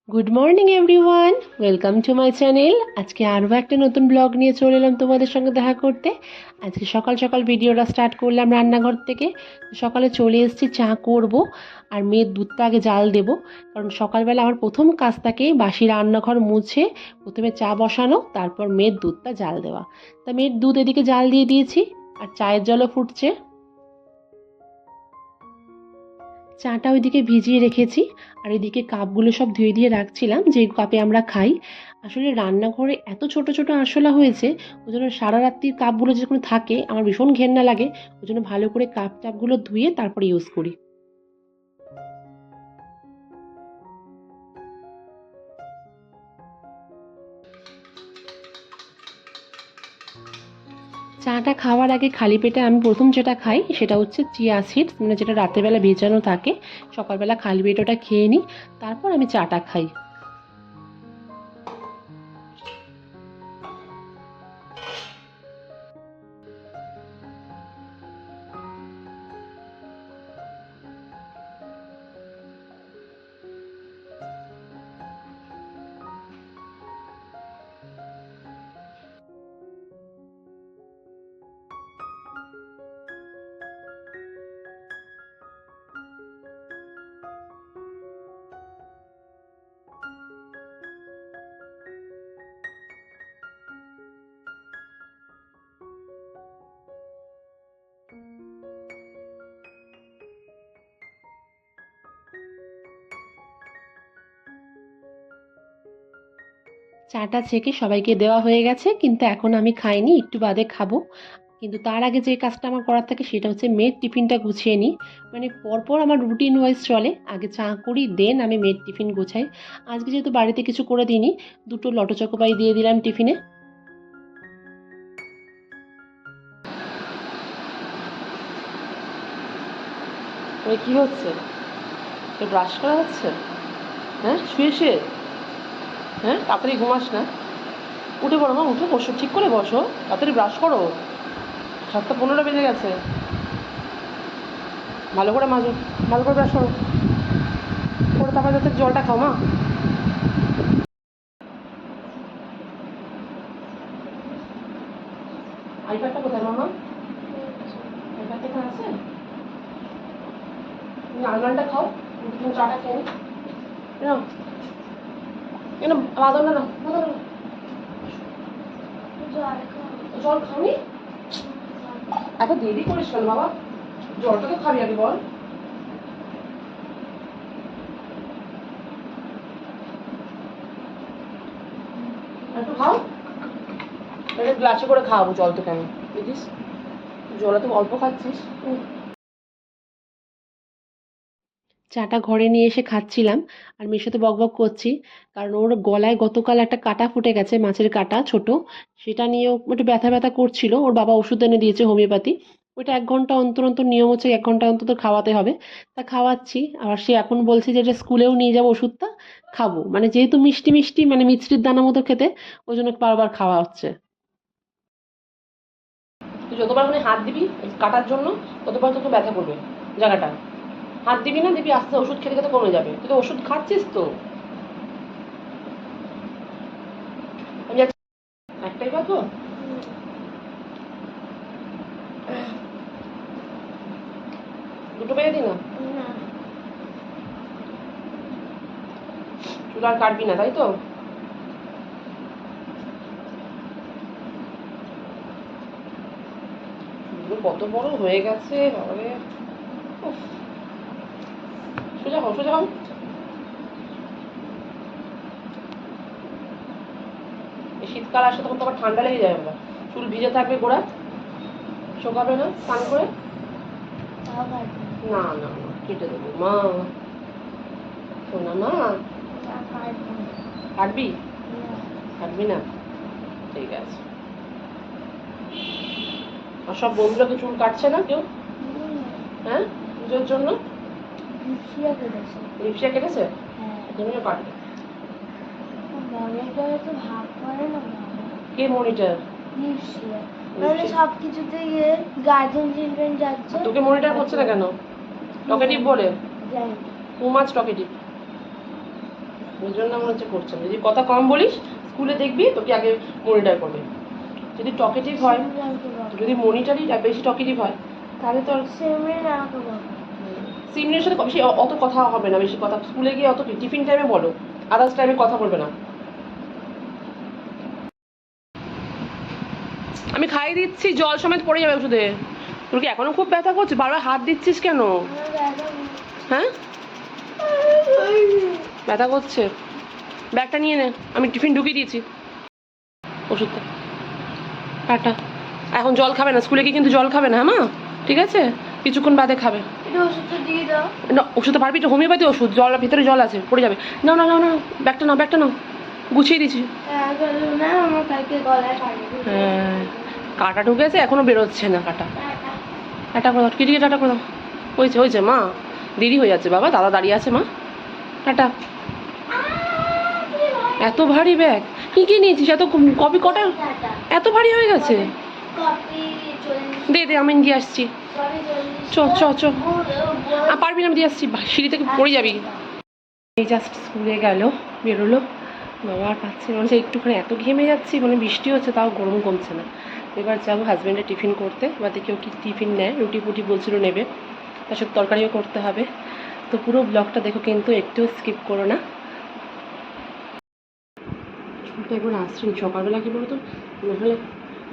Good morning everyone, welcome to my channel. আজকে আরও একটা নতুন ব্লগ নিয়ে চলে এলাম তোমাদের সঙ্গে দেখা করতে। আজকে সকাল সকাল ভিডিওটা স্টার্ট করলাম রান্নাঘর থেকে। সকালে চলে এসেছি চা করব, আর মেয়ের দুধটা আগে জাল দেব, কারণ সকালবেলা আমার প্রথম কাজ থাকে বাসি রান্নাঘর মুছে প্রথমে চা বসানো, তারপর মেয়ের দুধটা জাল দেওয়া। তা মেয়ের দুধ এদিকে জাল দিয়ে দিয়েছি, আর চায়ের জলও ফুটছে। চাটা ওইদিকে ভিজিয়ে রেখেছি, আর এদিকে কাপগুলো সব ধুয়ে দিয়ে রাখছিলাম, যে কাপে আমরা খাই। আসলে রান্নাঘরে এত ছোট ছোট আরশোলা হয়েছে, ওই জন্য সারা রাত্রির কাপগুলো যখন থাকে আমার ভীষণ ঘেন্না লাগে। ওই জন্য ভালো করে কাপ টাপগুলো ধুয়ে তারপরে ইউজ করি। চাটা খাওয়ার আগে খালি পেটে আমি প্রথম যেটা খাই সেটা হচ্ছে চিয়া সিড, মানে যেটা রাতেরবেলা ভেজানো থাকে। সকালবেলা খালি পেটে ওটা খেয়ে নিই, তারপর আমি চাটা খাই। চাটা ছেঁকে সবাইকে দেওয়া হয়ে গেছে, কিন্তু এখন আমি খাইনি, একটু বাদে খাবো। কিন্তু তার আগে যে কাজটা আমার করার থাকে সেটা হচ্ছে মেয়ের টিফিনটা গুছিয়ে নিই। মানে পরপর আমার রুটিন ওয়াইজ চলে, আগে চা করি, দেন আমি মেয়ের টিফিন গোছাই। আজকে যেহেতু বাড়িতে কিছু করে দিইনি, দুটো লটো চকোপাই দিয়ে দিলাম টিফিনে। কি হচ্ছে? ব্রাশ করা হচ্ছে? হ্যাঁ, শুয়ে শুয়ে? হ্যাঁ, তাড়াতাড়ি ঘুমাস না। উঠে পড়ো মা, উঠে বসো, ঠিক করে বসো, তাড়াতাড়ি ব্রাশ করো। 7:15 বেজে গেছে। ভালো করে মাজো, ভালো করে ব্রাশ করো, করে তারপরে যাতে জলটা খাও মা। আইপ্যাডটা কোথায় মামা? আইপ্যাডটা এখানে আছে? তুমি আলমন্ডটা খাও, তুমি চাটা খেয়ে নি। নাও, কেন বাদল না, বাদল না, জল খাওনি? এত দেরি করিস কেন বাবা? জলটা তো খাবি আগে বল। একটু খাও, একটা গ্লাসে করে খাওয়াবো জল তোকে আমি, বুঝিস? জল তো অল্প খাচ্ছিস। চাটা ঘরে নিয়ে এসে খাচ্ছিলাম, আর মেয়ের সাথে বকবক করছি, কারণ ওর গলায় গতকাল একটা কাটা ফুটে গেছে, মাছের কাটা ছোট। সেটা নিয়েও একটু ব্যথা ব্যথা করছিল, ওর বাবা ওষুধ এনে দিয়েছে হোমিওপ্যাথি। ওইটা 1 ঘন্টা অন্তর অন্তর নিয়ম হচ্ছে 1 ঘন্টা অন্তত খাওয়াতে হবে। তা খাওয়াচ্ছি, আবার সে এখন বলছে যে এটা স্কুলেও নিয়ে যাবো ওষুধটা, খাবো, মানে যেহেতু মিষ্টি মিষ্টি মানে মিষ্টির দানা মতো খেতে, ওই জন্য বারবার খাওয়া হচ্ছে। তুই যতবার মানে হাত দিবি কাটার জন্য, ততবার তোকে ব্যথা করবে জায়গাটা। হাত দিবি না, দিবি আস্তে, ওষুধ খেতে খেতে কমে যাবে। তুই তো ওষুধ খাচ্ছিস তো। আমি যাচ্ছি, একটাই পাবো। দুটো পেয়ে দি না, চুল আর কাটবি না তাই তো? চুলগুলো কত বড় হয়ে গেছে বাবারে। উফ, সোজা হও, সোজা হও। এই শীতকাল আসে তখন তো আবার ঠান্ডা লেগে যাবে বাবা। চুল ভিজে থাকবে, গোড়া শোকাবে না স্নান করে। না না না, কেটে দেবো মা, শোনা মা। কাটবি? কাটবি না, ঠিক আছে। আর সব বন্ধুরা তো চুল কাটছে না কেউ? হ্যাঁ, পুজোর জন্য রিপসিয়া কেটেছে, তুমিও কাটবে। কে মনিটর? সবকিছুতে গার্জেন চিলড্রেন যাচ্ছে, তোকে মনিটর করছে না কেন? টকেটিভ বলে, টু মাচ টকেটিভ। ওই জন্য মনে হচ্ছে করছে না। যদি কথা কম বলিস স্কুলে দেখবি তোকে আগে মনিটর করবে। যদি টকেটিভ হয়, যদি মনিটরই বেশি টকেটিভ হয় তাহলে তোর সিমনের সাথে বেশি অত কথা হবে না, বেশি কথা স্কুলে গিয়ে অত টিফিন টাইমে বলো, আদার্স টাইমে কথা বলবে না। আমি খাইয়ে দিচ্ছি, জল সমেত পড়ে যাবে ওষুধে। তোর কি এখনো খুব ব্যথা করছে? বারবার হাত দিচ্ছিস কেন? হ্যাঁ, ব্যথা করছে? ব্যাগটা নিয়ে নে, আমি টিফিন ঢুকিয়ে দিয়েছি। ওষুধটা টাটা। এখন জল খাবে না, স্কুলে গিয়ে কিন্তু জল খাবে না, হ্যাঁ মা? ঠিক আছে, কিছুক্ষণ বাদে খাবে। ওষুধটা দিয়ে দাও। না ওষুধটা পারবি? এটা হোমিওপ্যাথি ওষুধ, জল ভিতরে জল আছে, পড়ে যাবে। নাও নাও নাও নাও, ব্যাগটা নাও, ব্যাগটা নাও, গুছিয়ে দিচ্ছি। না আমার কালকে গলায় হ্যাঁ, কাটা ঢুকেছে, এখনো বেরোচ্ছে না কাটা। টাটা করে দাও, কিটিকে টাটা করে দাও। হয়েছে হয়েছে মা, দেরি হয়ে যাচ্ছে বাবা, দাদা দাঁড়িয়ে আছে মা। টাটা। এত ভারী ব্যাগ কি কি নিয়েছিস? এত কপি কটা এত ভারী হয়ে গেছে? দে দে, আমি দিয়ে আসছি। চ চ চ, পারবি না, আমি দিয়ে আসছি, সিঁড়ি থেকে পড়ে যাবি। এই জাস্ট স্কুলে গেল, বেরোলো, বাবা আর পাচ্ছি না, মানে একটুখানি এত ঘেমে যাচ্ছি, মানে বৃষ্টি হচ্ছে তাও গরম কমছে না। এবার যাবো হাজব্যান্ডের টিফিন করতে, বা দেখি ও কি টিফিন নেয়, রুটি ফুটি বলছিল নেবে, তার সাথে তরকারিও করতে হবে। তো পুরো ব্লগটা দেখো কিন্তু, একটুও স্কিপ করো না। চুলটা একবার আসছেন সকালবেলা, কি বলতো, নাহলে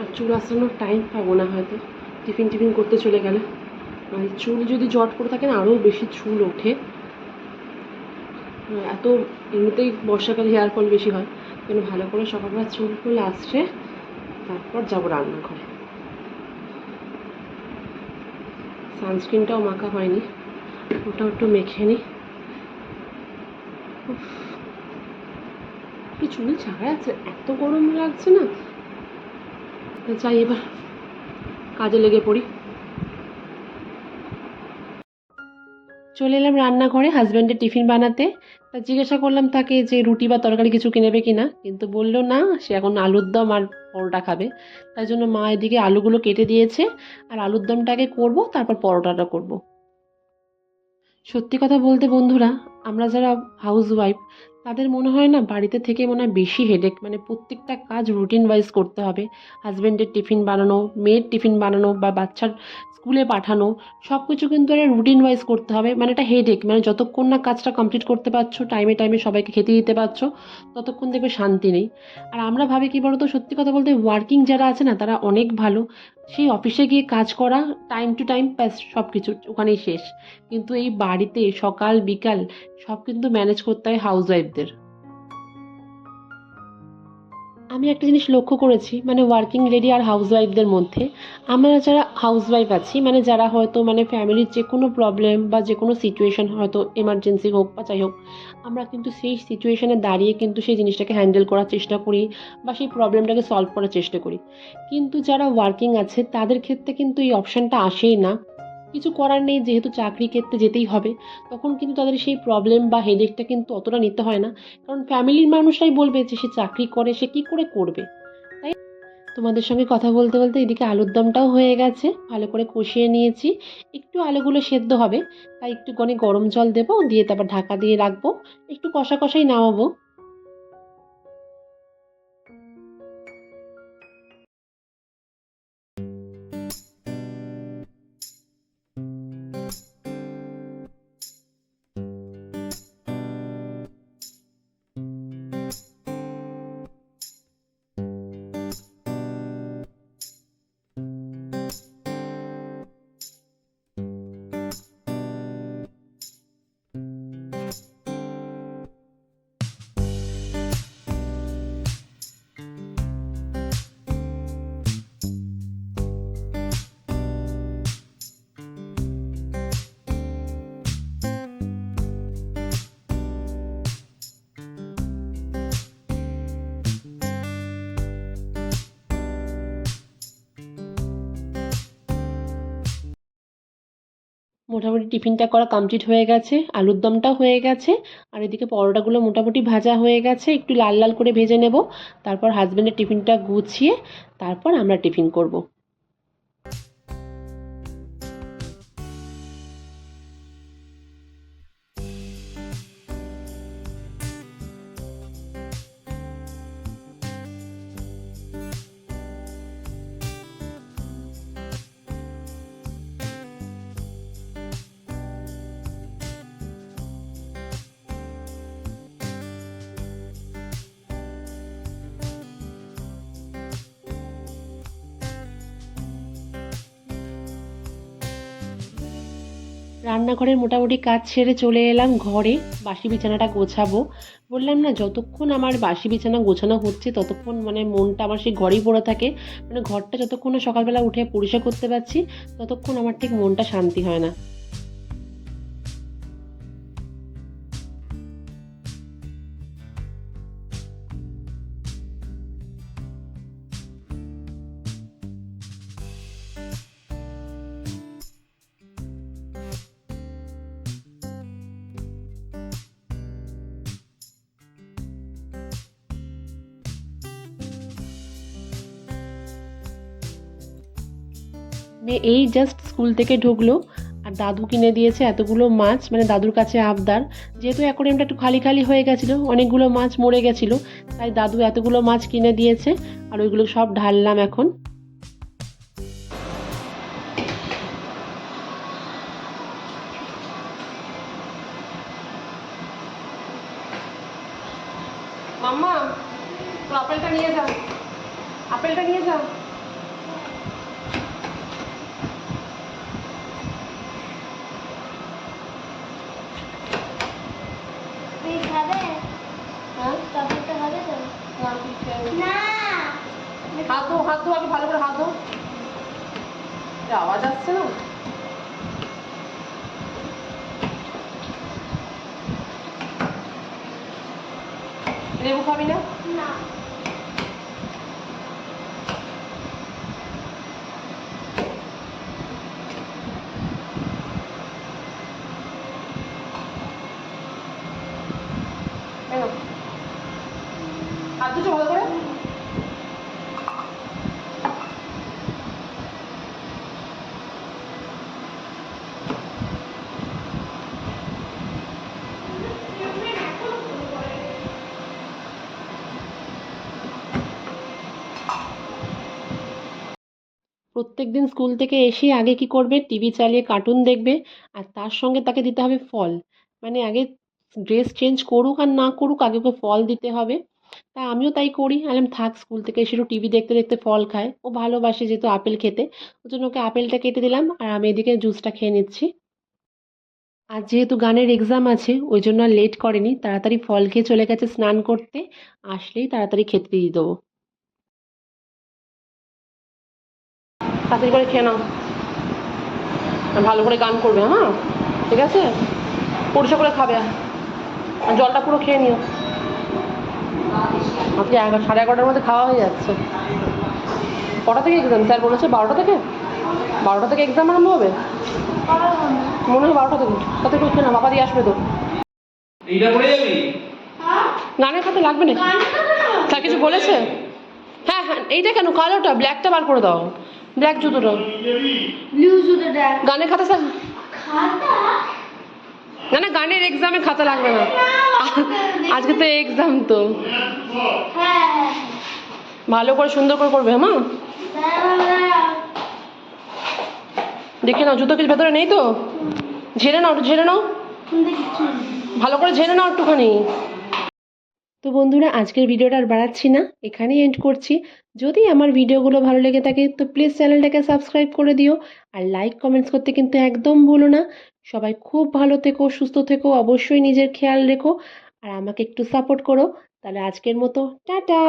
আর চুল আসানোর টাইম পাবো না হয়তো, টিফিন টিফিন করতে চলে গেলে। আর চুল যদি জট করে থাকে না, আরও বেশি চুল ওঠে। এত এমনিতেই বর্ষাকালে হেয়ার ফল বেশি হয়, কিন্তু ভালো করে সকালবেলা চুল ফুল আসছে, তারপর যাবো রান্নাঘরে। সানস্ক্রিনটাও মাখা হয়নি, ওটাও একটু মেখে নিই। কি চুল ছাড়া যাচ্ছে, এত গরম লাগছে না। যাই এবার কাজে লেগে পড়ি। চলে এলাম রান্নাঘরে হাজব্যান্ডের টিফিন বানাতে। তা জিজ্ঞাসা করলাম তাকে যে রুটি বা তরকারি কিছু কিনে নেবে কিনা, কিন্তু বললো না, সে এখন আলুর দম আর পরোটা খাবে। তাই জন্য মা এদিকে আলুগুলো কেটে দিয়েছে, আর আলুর দমটা আগে করবো, তারপর পরোটাটা করব। সত্যি কথা বলতে বন্ধুরা, আমরা যারা হাউস ওয়াইফ, তাদের মনে হয় না বাড়িতে থেকে মনে হয় বেশি হেডেক, মানে প্রত্যেকটা কাজ রুটিন ওয়াইজ করতে হবে। হাজব্যান্ডের টিফিন বানানো, মেয়ের টিফিন বানানো, বা বাচ্চার স্কুলে পাঠানো, সব কিছু কিন্তু একটা রুটিন ওয়াইজ করতে হবে। মানে এটা হেডেক, মানে যতক্ষণ না কাজটা কমপ্লিট করতে পারছো, টাইমে টাইমে সবাইকে খেতে দিতে পারছো, ততক্ষণ দেখবে শান্তি নেই। আর আমরা ভাবি কি বলতো, সত্যি কথা বলতে ওয়ার্কিং যারা আছে না, তারা অনেক ভালো, সেই অফিসে গিয়ে কাজ করা, টাইম টু টাইম ব্যাস সব কিছু ওখানেই শেষ। কিন্তু এই বাড়িতে সকাল বিকাল সব কিন্তু ম্যানেজ করতে হয় হাউস ওয়াইফদের। আমি একটা জিনিস লক্ষ্য করেছি, মানে ওয়ার্কিং লেডি আর হাউস ওয়াইফদের মধ্যে, আমরা যারা হাউস ওয়াইফ আছি, মানে যারা হয়তো মানে ফ্যামিলির যে কোনো প্রবলেম বা যে কোনো সিচুয়েশন, হয়তো এমার্জেন্সি হোক বা যাই হোক, আমরা কিন্তু সেই সিচুয়েশনে দাঁড়িয়ে কিন্তু সেই জিনিসটাকে হ্যান্ডেল করার চেষ্টা করি, বা সেই প্রবলেমটাকে সলভ করার চেষ্টা করি। কিন্তু যারা ওয়ার্কিং আছে তাদের ক্ষেত্রে কিন্তু এই অপশানটা আসেই না। কিছু করার নেই, যেহেতু চাকরি ক্ষেত্রে যেতেই হবে, তখন কিন্তু তাদের সেই প্রবলেম বা হেডেকটা কিন্তু অতটা নিতে হয় না, কারণ ফ্যামিলির মানুষরাই বলবে যে সে চাকরি করে, সে কি করে করবে। তাই তোমাদের সঙ্গে কথা বলতে বলতে এদিকে আলুর দমটাও হয়ে গেছে, ভালো করে কষিয়ে নিয়েছি। একটু আলুগুলো সেদ্ধ হবে, তাই একটুখানি গরম জল দেবো, দিয়ে তারপর ঢাকা দিয়ে রাখবো, একটু কষা কষাই নামাবো। মোটামুটি টিফিনটা করা কমপ্লিট হয়ে গেছে, আলুর দমটাও হয়ে গেছে, আর এদিকে পরোটাগুলো মোটামুটি ভাজা হয়ে গেছে, একটু লাল লাল করে ভেজে নেব। তারপর হাজব্যান্ডের টিফিনটা গুছিয়ে তারপর আমরা টিফিন করব। রান্নাঘরের মোটামুটি কাজ সেরে চলে এলাম ঘরে বাসি বিছানাটা গোছাবো। বললাম না, যতক্ষণ আমার বাসি বিছানা গোছানো হচ্ছে ততক্ষণ মানে মনটা আমার সেই ঘরেই পড়ে থাকে। মানে ঘরটা যতক্ষণ না সকালবেলা উঠে পরিষ্কার করতে পারছি ততক্ষণ আমার ঠিক মনটা শান্তি হয় না। মেয়ে এই জাস্ট স্কুল থেকে ঢুকলো আর দাদু কিনে দিয়েছে এতগুলো মাছ, মানে দাদুর কাছে আবদার। যেহেতু অ্যাকোয়ারিয়ামটা একটু খালি খালি হয়ে গেছিলো, অনেকগুলো মাছ মরে গেছিলো, তাই দাদু এতগুলো মাছ কিনে দিয়েছে আর ওইগুলো সব ঢাললাম এখন। মাম্মা, তো আপেলটা নিয়ে যাও, আপেলটা নিয়ে যাও। তুই খাবে? হ্যাঁ, চকলেটটা খাবে তো? না, তুই খেয়ে নে। না। হাত ধো, হাত ধো, আগে ভালো করে হাত ধো। এ আওয়াজ আসছে না? লেবু খাবি না? না। কেন? হাত ধুছো ভালো করে? প্রত্যেকদিন স্কুল থেকে এসে আগে কি করবে, টিভি চালিয়ে কার্টুন দেখবে আর তার সঙ্গে তাকে দিতে হবে ফল। মানে আগে ড্রেস চেঞ্জ করুক আর না করুক, আগে ওকে ফল দিতে হবে। তা আমিও তাই করি। আলাম থাক, স্কুল থেকে এসে একটু টিভি দেখতে দেখতে ফল খায়, ও ভালোবাসে যেহেতু আপেল খেতে, ওই জন্য ওকে আপেলটা কেটে দিলাম আর আমি এদিকে জুসটা খেয়ে নিচ্ছি। আর যেহেতু গানের এক্সাম আছে ওই জন্য আর লেট করেনি, তাড়াতাড়ি ফল খেয়ে চলে গেছে স্নান করতে, আসলেই তাড়াতাড়ি খেতে দিয়ে দেবো। তাড়াতাড়ি করে খেয়ে নাও আর ভালো করে গান করবে, হ্যাঁ ঠিক আছে, পরিষ্কার করে খাবে আর জলটা পুরো খেয়ে নিও। আজকে 11:30 মধ্যে খাওয়া হয়ে যাচ্ছে। কটা থেকে এক্সাম স্যার বলেছে? 12টা থেকে। 12টা থেকে এক্সাম আরম্ভ হবে মনে হয়, 12টা থেকে। তাতে করে খেয়ে না, বাবা দিয়ে আসবে তো। এইটা পড়ে যাবি? গানের খাতে লাগবে না, স্যার কিছু বলেছে? হ্যাঁ হ্যাঁ, এইটা কেন, কালোটা, ব্ল্যাকটা বার করে দাও, ব্ল্যাক জুতোটা। ব্লু জুতোটা। গানের খাতা স্যার, খাতা? না না, গানের এক্সামে খাতা লাগবে না, আজকে তো এক্সাম তো। হ্যাঁ হ্যাঁ। ভালো করে সুন্দর করে করবে, হ্যাঁ মা? দেখে নাও, জুতো কিছু ভেতরে নেই তো? ঝেড়ে নাও, একটু ঝেড়ে নাও, ভালো করে ঝেড়ে নাও একটুখানি। তো বন্ধুরা, আজকের ভিডিওটা আর বাড়াচ্ছি না, এখানেই এন্ড করছি। যদি আমার ভিডিওগুলো ভালো লেগে থাকে তো প্লিজ চ্যানেলটাকে সাবস্ক্রাইব করে দিও আর লাইক কমেন্টস করতে কিন্তু একদম ভুলো না। সবাই খুব ভালো থেকো, সুস্থ থেকো, অবশ্যই নিজের খেয়াল রেখো আর আমাকে একটু সাপোর্ট করো। তাহলে আজকের মতো টাটা।